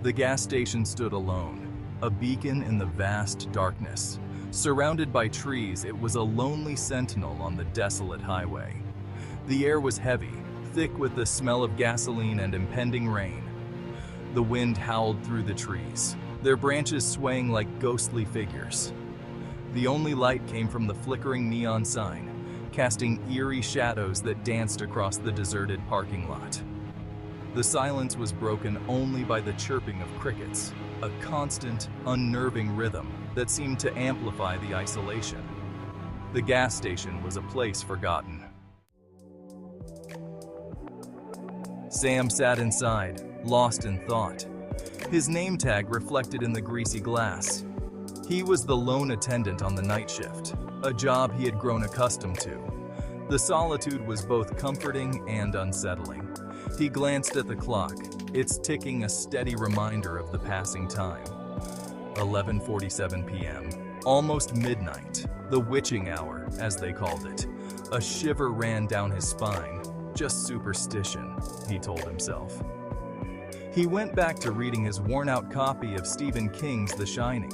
The gas station stood alone, a beacon in the vast darkness. Surrounded by trees, it was a lonely sentinel on the desolate highway. The air was heavy, thick with the smell of gasoline and impending rain. The wind howled through the trees, their branches swaying like ghostly figures. The only light came from the flickering neon sign, casting eerie shadows that danced across the deserted parking lot. The silence was broken only by the chirping of crickets, a constant, unnerving rhythm that seemed to amplify the isolation. The gas station was a place forgotten. Sam sat inside, lost in thought. His name tag reflected in the greasy glass. He was the lone attendant on the night shift, a job he had grown accustomed to. The solitude was both comforting and unsettling. He glanced at the clock, its ticking a steady reminder of the passing time. 11:47 p.m., almost midnight, the witching hour, as they called it. A shiver ran down his spine. Just superstition, he told himself. He went back to reading his worn-out copy of Stephen King's The Shining,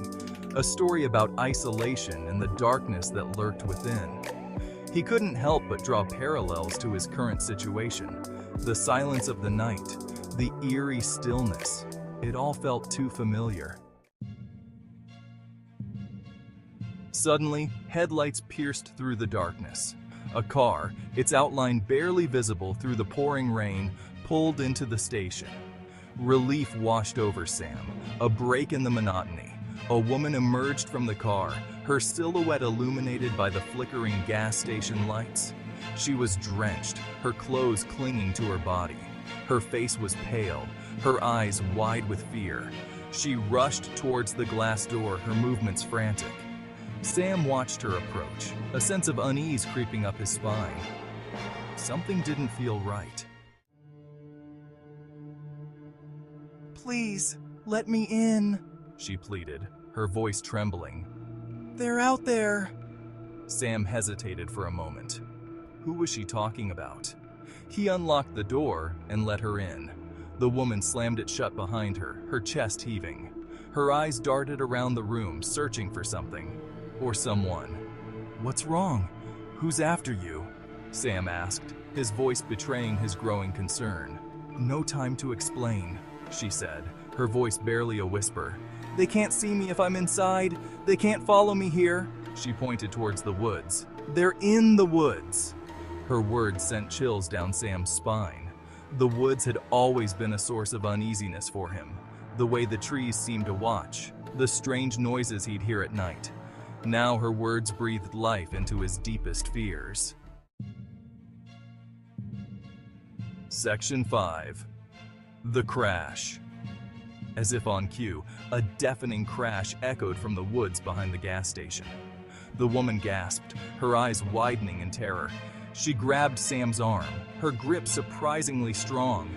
a story about isolation and the darkness that lurked within. He couldn't help but draw parallels to his current situation. The silence of the night, the eerie stillness, it all felt too familiar. Suddenly, headlights pierced through the darkness. A car, its outline barely visible through the pouring rain, pulled into the station. Relief washed over Sam, a break in the monotony. A woman emerged from the car, her silhouette illuminated by the flickering gas station lights. She was drenched, her clothes clinging to her body. Her face was pale, her eyes wide with fear. She rushed towards the glass door, her movements frantic. Sam watched her approach, a sense of unease creeping up his spine. Something didn't feel right. "Please, let me in," she pleaded, her voice trembling. "They're out there." Sam hesitated for a moment. Who was she talking about? He unlocked the door and let her in. The woman slammed it shut behind her, her chest heaving. Her eyes darted around the room, searching for something. Or someone. "What's wrong? Who's after you?" Sam asked, his voice betraying his growing concern. "No time to explain," she said, her voice barely a whisper. "They can't see me if I'm inside. They can't follow me here." She pointed towards the woods. "They're in the woods." Her words sent chills down Sam's spine. The woods had always been a source of uneasiness for him. The way the trees seemed to watch, the strange noises he'd hear at night. Now her words breathed life into his deepest fears. Section 5. The Crash. As if on cue, a deafening crash echoed from the woods behind the gas station. The woman gasped, her eyes widening in terror. She grabbed Sam's arm, her grip surprisingly strong.